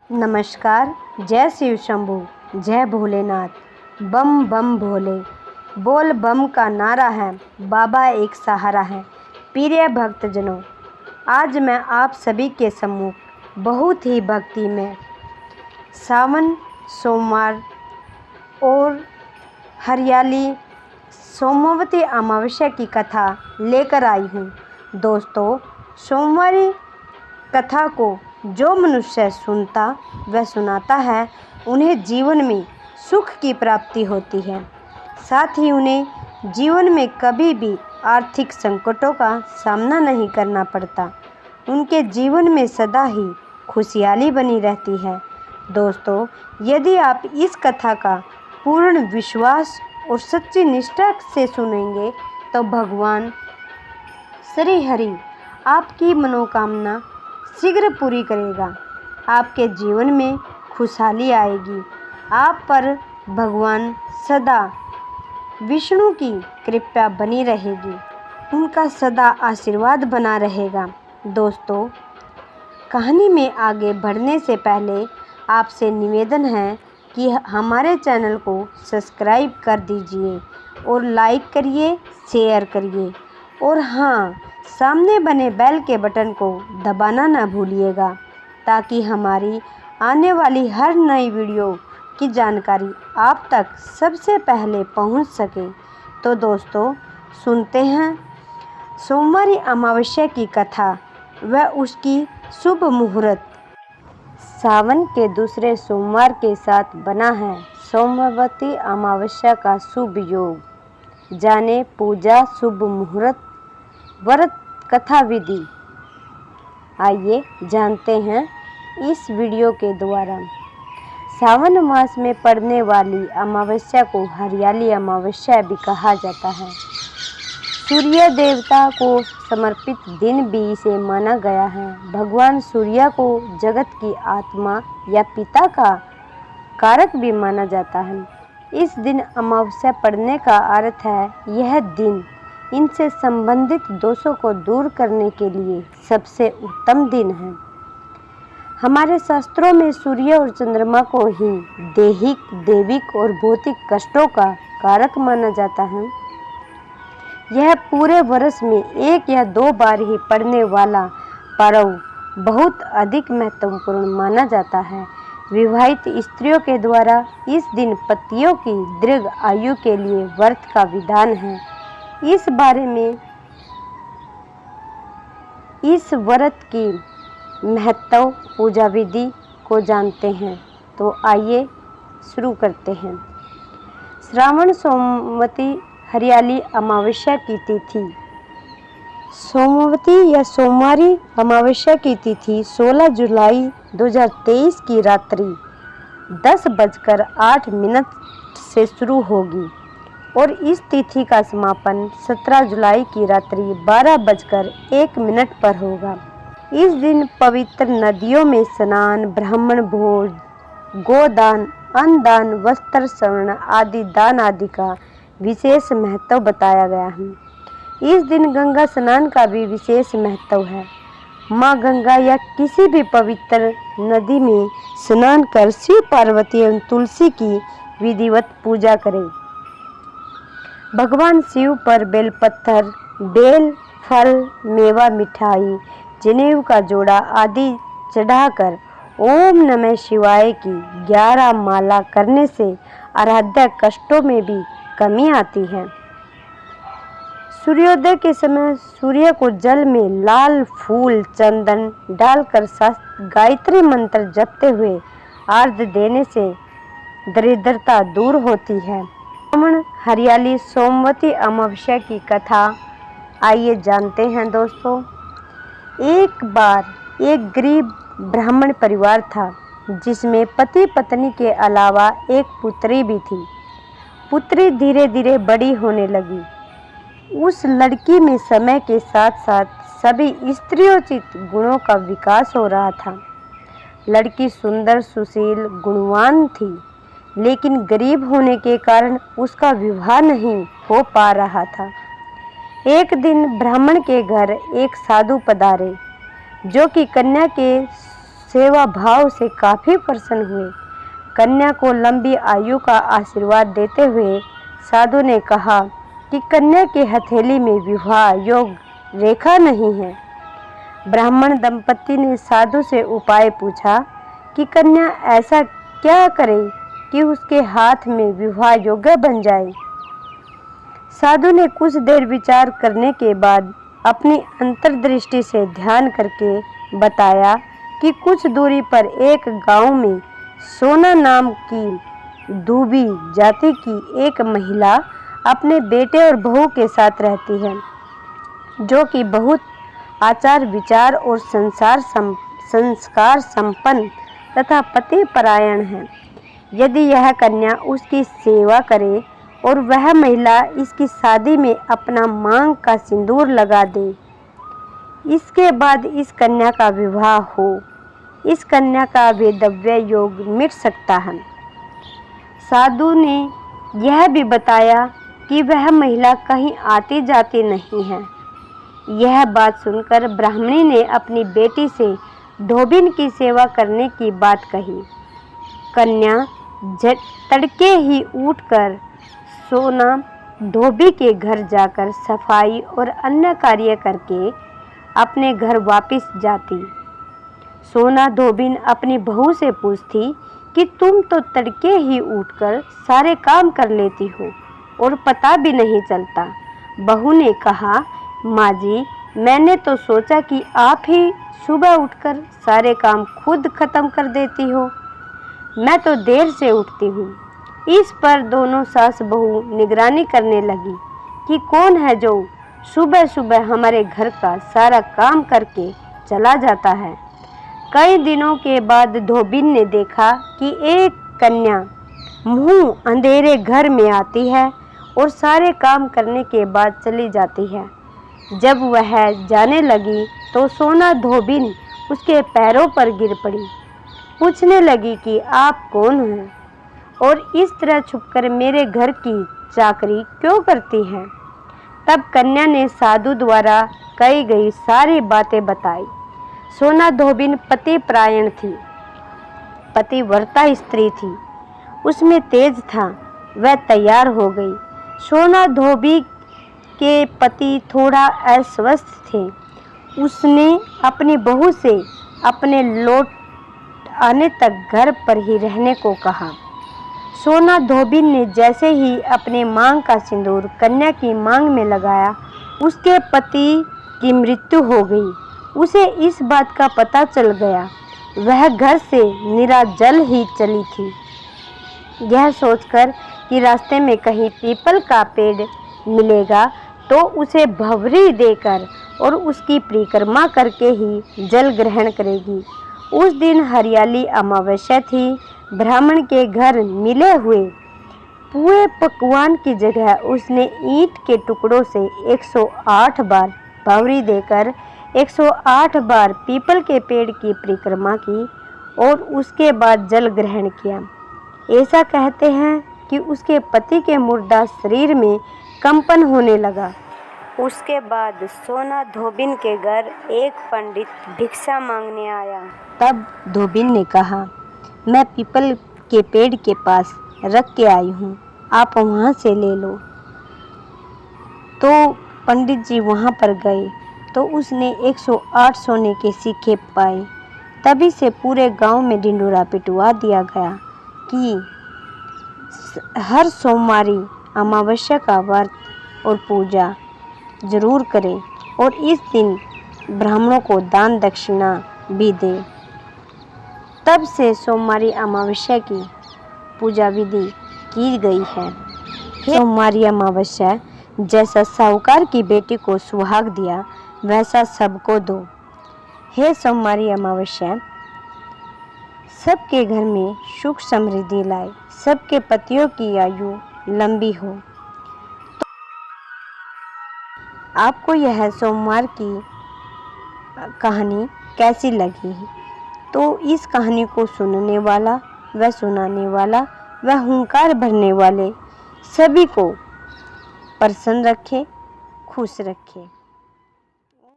नमस्कार। जय शिव शंभू, जय भोलेनाथ। बम बम भोले, बोल बम का नारा है, बाबा एक सहारा है। प्रिय भक्तजनों, आज मैं आप सभी के सम्मुख बहुत ही भक्ति में सावन सोमवार और हरियाली सोमवती अमावस्या की कथा लेकर आई हूँ। दोस्तों, सोमवारी कथा को जो मनुष्य सुनता व सुनाता है, उन्हें जीवन में सुख की प्राप्ति होती है। साथ ही उन्हें जीवन में कभी भी आर्थिक संकटों का सामना नहीं करना पड़ता। उनके जीवन में सदा ही खुशहाली बनी रहती है। दोस्तों, यदि आप इस कथा का पूर्ण विश्वास और सच्ची निष्ठा से सुनेंगे तो भगवान श्री हरि आपकी मनोकामना शीघ्र पूरी करेगा। आपके जीवन में खुशहाली आएगी। आप पर भगवान सदा विष्णु की कृपा बनी रहेगी। उनका सदा आशीर्वाद बना रहेगा। दोस्तों, कहानी में आगे बढ़ने से पहले आपसे निवेदन है कि हमारे चैनल को सब्सक्राइब कर दीजिए और लाइक करिए, शेयर करिए और हाँ, सामने बने बेल के बटन को दबाना ना भूलिएगा, ताकि हमारी आने वाली हर नई वीडियो की जानकारी आप तक सबसे पहले पहुंच सके। तो दोस्तों, सुनते हैं सोमवारी अमावस्या की कथा व उसकी शुभ मुहूर्त। सावन के दूसरे सोमवार के साथ बना है सोमवती अमावस्या का शुभ योग। जाने पूजा, शुभ मुहूर्त, व्रत, कथा विधि। आइए जानते हैं इस वीडियो के द्वारा। सावन मास में पड़ने वाली अमावस्या को हरियाली अमावस्या भी कहा जाता है। सूर्य देवता को समर्पित दिन भी इसे माना गया है। भगवान सूर्य को जगत की आत्मा या पिता का कारक भी माना जाता है। इस दिन अमावस्या पड़ने का अर्थ है यह दिन इनसे संबंधित दोषों को दूर करने के लिए सबसे उत्तम दिन है। हमारे शास्त्रों में सूर्य और चंद्रमा को ही दैहिक, दैविक और भौतिक कष्टों का कारक माना जाता है। यह पूरे वर्ष में एक या दो बार ही पड़ने वाला पर्व बहुत अधिक महत्वपूर्ण माना जाता है। विवाहित स्त्रियों के द्वारा इस दिन पतियों की दीर्घ आयु के लिए व्रत का विधान है। इस बारे में इस व्रत की महत्व, पूजा विधि को जानते हैं। तो आइए शुरू करते हैं। श्रावण सोमवती हरियाली अमावस्या की तिथि। सोमवती या सोमवारी अमावस्या की तिथि 16 जुलाई 2023 की रात्रि 10:08 से शुरू होगी और इस तिथि का समापन 17 जुलाई की रात्रि 12:01 पर होगा। इस दिन पवित्र नदियों में स्नान, ब्राह्मण भोज, गोदान, अन्नदान, वस्त्र, स्वर्ण आदि दान आदि का विशेष महत्व बताया गया है। इस दिन गंगा स्नान का भी विशेष महत्व है। माँ गंगा या किसी भी पवित्र नदी में स्नान कर शिव, पार्वती एवं तुलसी की विधिवत पूजा करें। भगवान शिव पर बेलपत्थर, बेल, फल, मेवा, मिठाई, जनेऊ का जोड़ा आदि चढ़ाकर ओम नमः शिवाय की 11 माला करने से आराध्य कष्टों में भी कमी आती है। सूर्योदय के समय सूर्य को जल में लाल फूल, चंदन डालकर गायत्री मंत्र जपते हुए अर्घ्य देने से दरिद्रता दूर होती है। श्रावण हरियाली सोमवती अमावस्या की कथा आइए जानते हैं। दोस्तों, एक बार एक गरीब ब्राह्मण परिवार था जिसमें पति पत्नी के अलावा एक पुत्री भी थी। पुत्री धीरे धीरे बड़ी होने लगी। उस लड़की में समय के साथ साथ सभी स्त्रियोचित गुणों का विकास हो रहा था। लड़की सुंदर, सुशील, गुणवान थी, लेकिन गरीब होने के कारण उसका विवाह नहीं हो पा रहा था। एक दिन ब्राह्मण के घर एक साधु पधारे, जो कि कन्या के सेवा भाव से काफ़ी प्रसन्न हुए। कन्या को लंबी आयु का आशीर्वाद देते हुए साधु ने कहा कि कन्या की हथेली में विवाह योग रेखा नहीं है। ब्राह्मण दंपति ने साधु से उपाय पूछा कि कन्या ऐसा क्या करे कि उसके हाथ में विवाह योग्य बन जाए। साधु ने कुछ देर विचार करने के बाद अपनी अंतर्दृष्टि से ध्यान करके बताया कि कुछ दूरी पर एक गांव में सोना नाम की दूबी जाति की एक महिला अपने बेटे और बहू के साथ रहती है, जो कि बहुत आचार विचार और संस्कार संपन्न तथा पति परायण है। यदि यह कन्या उसकी सेवा करे और वह महिला इसकी शादी में अपना मांग का सिंदूर लगा दे, इसके बाद इस कन्या का विवाह हो, इस कन्या का वैधव्य योग मिट सकता है। साधु ने यह भी बताया कि वह महिला कहीं आती जाती नहीं है। यह बात सुनकर ब्राह्मणी ने अपनी बेटी से धोबिन की सेवा करने की बात कही। कन्या तड़के ही उठकर सोना धोबी के घर जाकर सफाई और अन्य कार्य करके अपने घर वापस जाती। सोना धोबिन अपनी बहू से पूछती कि तुम तो तड़के ही उठकर सारे काम कर लेती हो और पता भी नहीं चलता। बहू ने कहा, माँ जी, मैंने तो सोचा कि आप ही सुबह उठकर सारे काम खुद खत्म कर देती हो। मैं तो देर से उठती हूँ। इस पर दोनों सास बहू निगरानी करने लगी कि कौन है जो सुबह सुबह हमारे घर का सारा काम करके चला जाता है। कई दिनों के बाद धोबिन ने देखा कि एक कन्या मुंह अंधेरे घर में आती है और सारे काम करने के बाद चली जाती है। जब वह जाने लगी तो सोना धोबिन उसके पैरों पर गिर पड़ी। पूछने लगी कि आप कौन हैं और इस तरह छुपकर मेरे घर की चाकरी क्यों करती हैं। तब कन्या ने साधु द्वारा कही गई सारी बातें बताई। सोना धोबिन पति परायण थी, पतिव्रता स्त्री थी, उसमें तेज था। वह तैयार हो गई। सोना धोबी के पति थोड़ा अस्वस्थ थे। उसने अपनी बहू से अपने लौट आने तक घर पर ही रहने को कहा। सोना धोबिन ने जैसे ही अपने मांग का सिंदूर कन्या की मांग में लगाया, उसके पति की मृत्यु हो गई। उसे इस बात का पता चल गया। वह घर से निराजल ही चली थी। यह सोचकर कि रास्ते में कहीं पीपल का पेड़ मिलेगा तो उसे भंवरी देकर और उसकी परिक्रमा करके ही जल ग्रहण करेगी। उस दिन हरियाली अमावस्या थी। ब्राह्मण के घर मिले हुए पूरे पकवान की जगह उसने ईंट के टुकड़ों से 108 बार भंवरी देकर 108 बार पीपल के पेड़ की परिक्रमा की और उसके बाद जल ग्रहण किया। ऐसा कहते हैं कि उसके पति के मुर्दा शरीर में कंपन होने लगा। उसके बाद सोना धोबिन के घर एक पंडित भिक्षा मांगने आया। तब धोबिन ने कहा, मैं पीपल के पेड़ के पास रख के आई हूँ, आप वहाँ से ले लो। तो पंडित जी वहाँ पर गए तो उसने 108 सोने के सिक्के पाए। तभी से पूरे गांव में ढिंढोरा पिटवा दिया गया कि हर सोमवारी अमावस्या का व्रत और पूजा जरूर करें और इस दिन ब्राह्मणों को दान दक्षिणा भी दें। तब से सोमवारी अमावस्या की पूजा विधि की गई है। सोमवारी अमावस्या जैसा साहूकार की बेटी को सुहाग दिया वैसा सबको दो। हे सोमवारी अमावस्या सबके घर में सुख समृद्धि लाए, सबके पतियों की आयु लंबी हो। तो आपको यह सोमवार की कहानी कैसी लगी? तो इस कहानी को सुनने वाला व सुनाने वाला व हुंकार भरने वाले सभी को प्रसन्न रखे, खुश रखे।